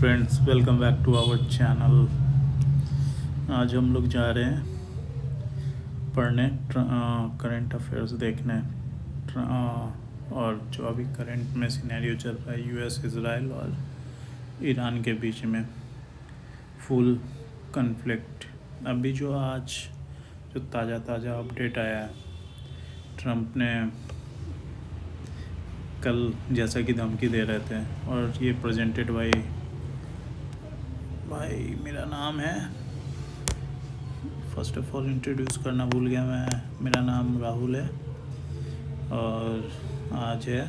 Friends, welcome back to our channel. आज हम लोग जा रहे हैं पढ़ने, करंट अफेयर्स देखने, और जो अभी करंट में सिनेरियो चल रहा है यूएस इज़राइल और ईरान के बीच में फुल कन्फ्लिक्ट। अभी जो आज जो ताज़ा अपडेट आया है, ट्रंप ने कल जैसा कि धमकी दे रहे थे, और ये प्रेजेंटेड भाई मेरा नाम है, फर्स्ट ऑफ ऑल इंट्रोड्यूस करना भूल गया मैं। मेरा नाम राहुल है और आज है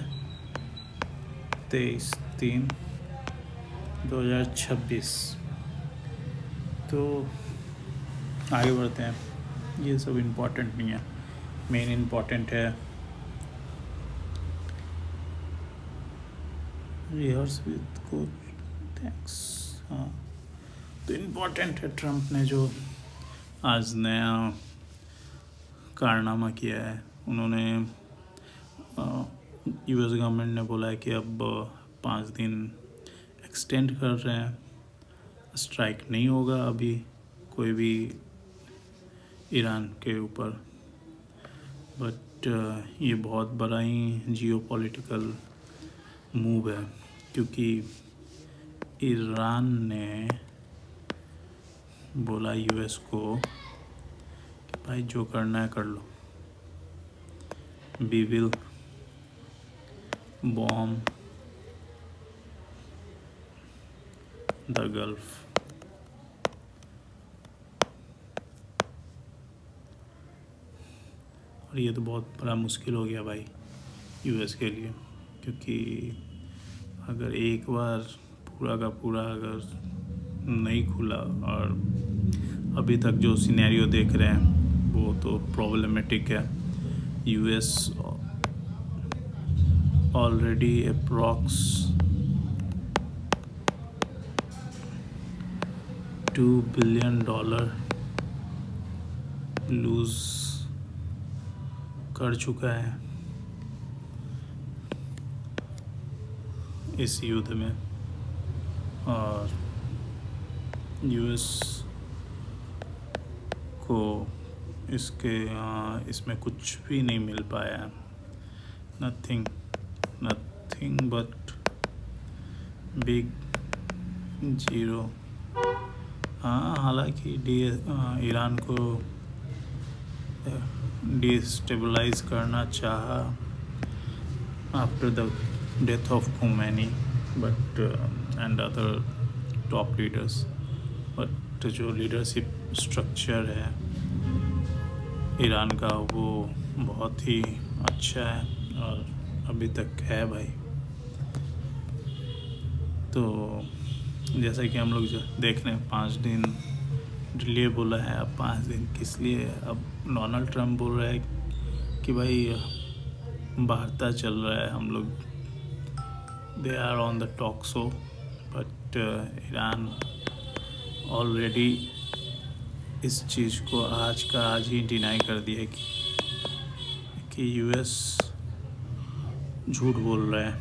23/3/2026। तो आगे बढ़ते हैं, ये सब इम्पोर्टेंट नहीं है, मेन इम्पोर्टेंट है रिहर्स विद कोच, थैंक्स। हाँ, तो इम्पोर्टेंट है ट्रंप ने जो आज नया कारनामा किया है। उन्होंने यूएस गवर्नमेंट ने बोला है कि अब 5 दिन एक्सटेंड कर रहे हैं, स्ट्राइक नहीं होगा अभी कोई भी ईरान के ऊपर। बट ये बहुत बड़ा ही जियोपॉलिटिकल मूव है, क्योंकि ईरान ने बोला यूएस को कि भाई जो करना है कर लो, we will bomb the Gulf. और ये तो बहुत बड़ा मुश्किल हो गया भाई यूएस के लिए, क्योंकि अगर एक बार पूरा का पूरा अगर नहीं खुला, और अभी तक जो सिनेरियो देख रहे हैं वो तो प्रॉब्लमेटिक है। US already approx $2 billion lose कर चुका है इस युद्ध में, और यूएस को इसमें कुछ भी नहीं मिल पाया, नथिंग बट बिग जीरो। हाँ, हालांकि ईरान को डिस्टेबलाइज करना चाहा after the death of Khomeini but and other top leaders, but जो लीडरशिप स्ट्रक्चर है ईरान का वो बहुत ही अच्छा है और अभी तक है भाई। तो जैसा कि हम लोग जो देख रहे हैं 5 दिन डिले बोला है। अब 5 दिन किस लिए? अब डोनाल्ड ट्रंप बोल रहा है कि भाई वार्ता चल रहा है, हम लोग they are on the talk show, but Iran already इस चीज़ को आज का आज ही डिनाई कर दिया कि यूएस झूठ बोल रहा है।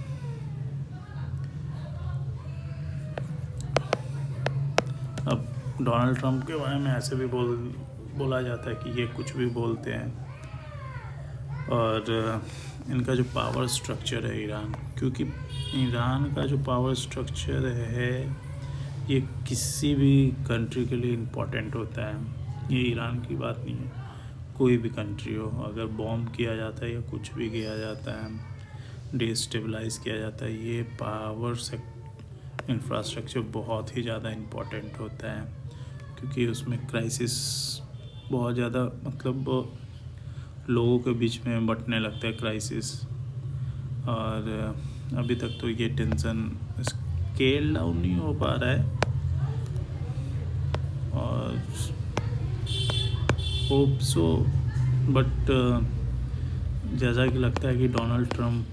अब डोनाल्ड ट्रंप के बारे में ऐसे भी बोला जाता है कि ये कुछ भी बोलते हैं, और इनका जो पावर स्ट्रक्चर है ईरान, क्योंकि ईरान का जो पावर स्ट्रक्चर है ये किसी भी कंट्री के लिए इम्पोर्टेंट होता है। ये ईरान की बात नहीं है, कोई भी कंट्री हो, अगर बॉम्ब किया जाता है या कुछ भी किया जाता है, डिस्टेबलाइज किया जाता है, ये पावर इंफ्रास्ट्रक्चर बहुत ही ज़्यादा इम्पोर्टेंट होता है, क्योंकि उसमें क्राइसिस बहुत ज़्यादा, मतलब लोगों के बीच में बंटने लगता है क्राइसिस। और अभी तक तो ये टेंशन स्केल डाउन नहीं हो पा रहा है, और होप सो, बट जैसा कि लगता है कि डोनाल्ड ट्रंप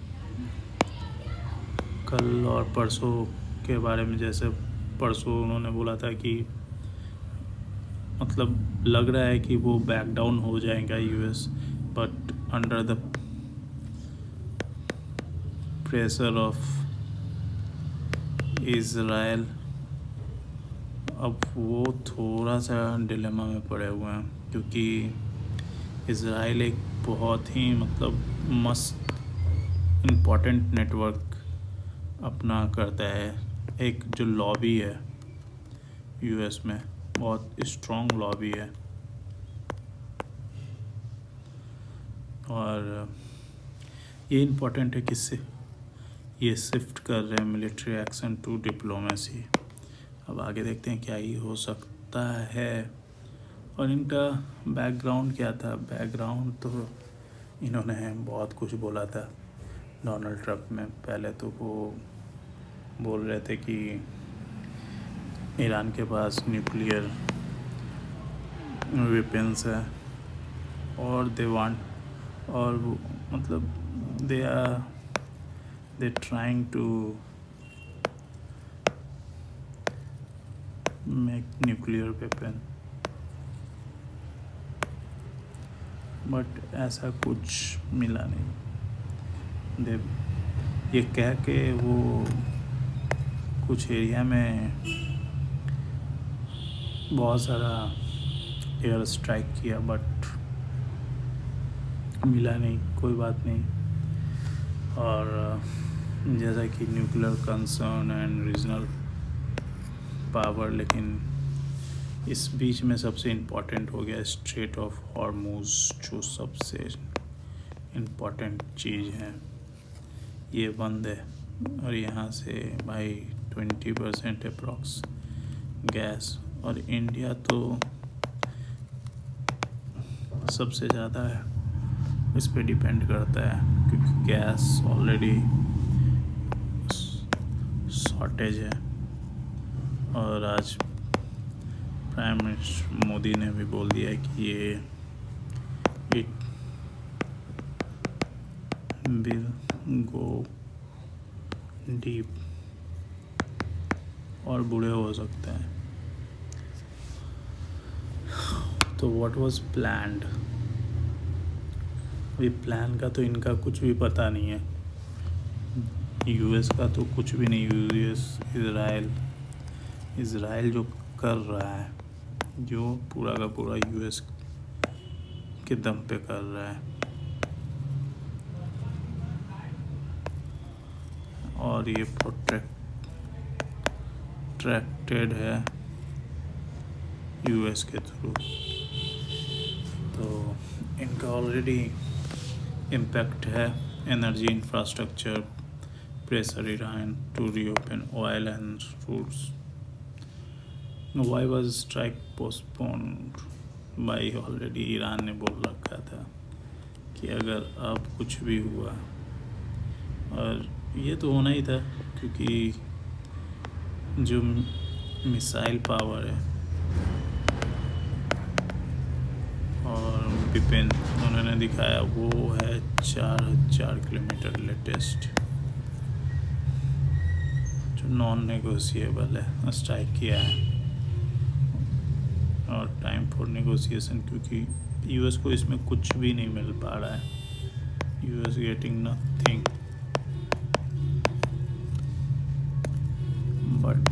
कल और परसों के बारे में, जैसे परसों उन्होंने बोला था कि मतलब लग रहा है कि वो बैक डाउन हो जाएगा US, but under the pressure of Israel अब वो थोड़ा सा डिलेमा में पड़े हुए हैं, क्योंकि इज़राइल एक बहुत ही मतलब मस्त इम्पोर्टेंट नेटवर्क अपना करता है। एक जो लॉबी है यूएस में, बहुत स्ट्रॉन्ग लॉबी है, और ये इम्पोर्टेंट है किससे ये शिफ्ट कर रहे हैं मिलिट्री एक्शन टू डिप्लोमेसी। अब आगे देखते हैं क्या ही हो सकता है। और इनका बैकग्राउंड क्या था? बैकग्राउंड तो इन्होंने बहुत कुछ बोला था डोनाल्ड ट्रम्प में। पहले तो वो बोल रहे थे कि ईरान के पास न्यूक्लियर वेपन्स है और दे वांट, और मतलब they trying to make nuclear weapon, but ऐसा कुछ मिला नहीं। ये कह के वो कुछ एरिया में बहुत सारा एयर स्ट्राइक किया, बट मिला नहीं, कोई बात नहीं। और जैसा कि nuclear concern and regional power, लेकिन इस बीच में सबसे इम्पोर्टेंट हो गया स्ट्रेट ऑफ हॉर्मुज़, जो सबसे इम्पोर्टेंट चीज़ है, ये बंद है। और यहाँ से भाई 20% अप्रॉक्स गैस, और इंडिया तो सबसे ज़्यादा इस पे डिपेंड करता है, क्योंकि गैस ऑलरेडी शॉर्टेज है। और आज प्राइम मिनिस्टर मोदी ने भी बोल दिया है कि ये इट विल गो डीप, और बुरे हो सकते हैं। तो व्हाट वाज प्लान्ड? अभी प्लान का तो इनका कुछ भी पता नहीं है। यूएस का तो कुछ भी नहीं। यूएस इज़राइल जो कर रहा है, जो पूरा का पूरा यूएस के दम पे कर रहा है, और ये प्रोट्रैक्टेड है यूएस के थ्रू। तो इनका ऑलरेडी इम्पैक्ट है energy infrastructure, pressure Iran to reopen oil and routes. Why was strike postponed by? Already Iran ने बोल रखा था कि अगर अब कुछ भी हुआ, और ये तो होना ही था, क्योंकि जो मिसाइल पावर है और विपिन उन्होंने दिखाया, वो है 4000 किलोमीटर लेटेस्ट, जो नॉन नेगोशिएबल है, स्ट्राइक किया है। और टाइम फॉर नेगोशिएशन, क्योंकि यूएस को इसमें कुछ भी नहीं मिल पा रहा है। US getting nothing but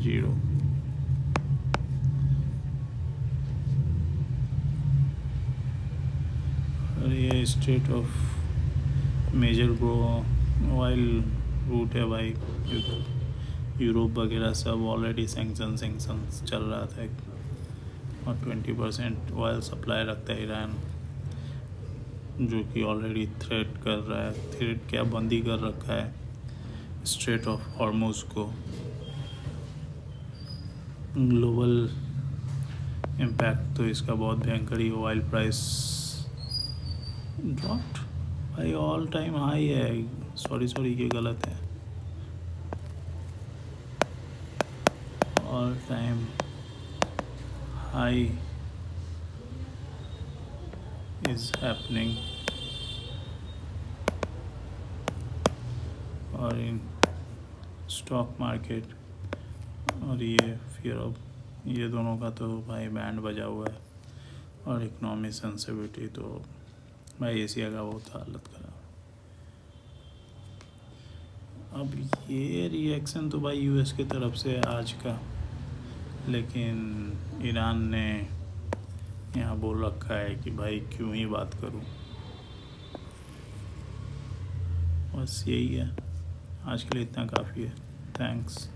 zero. और ये state of major oil route है भाई, यूरोप वगैरह सब ऑलरेडी सैंक्शंस चल रहा था। और 20% ऑयल सप्लाई रखता है ईरान, जो कि ऑलरेडी थ्रेट कर रहा है। थ्रेट क्या, बंदी कर रखा है स्ट्रेट ऑफ हॉर्मुज़ को। ग्लोबल इम्पैक्ट तो इसका बहुत भयंकर ही। ऑयल प्राइस ड्रॉप्ड भाई, ऑल टाइम हाई है। सॉरी ये गलत है, all time high is happening। और इन स्टॉक मार्केट और ये फियर ऑफ, ये दोनों का तो भाई बैंड बजा हुआ है। और इकोनॉमी सेंसिटिविटी तो भाई एशिया का बहुत हालत खराब। अब ये रिएक्शन तो भाई यूएस की तरफ से आज का, लेकिन ईरान ने यहाँ बोल रखा है कि भाई क्यों ही बात करूँ। बस यही है, आज के लिए इतना काफ़ी है। थैंक्स।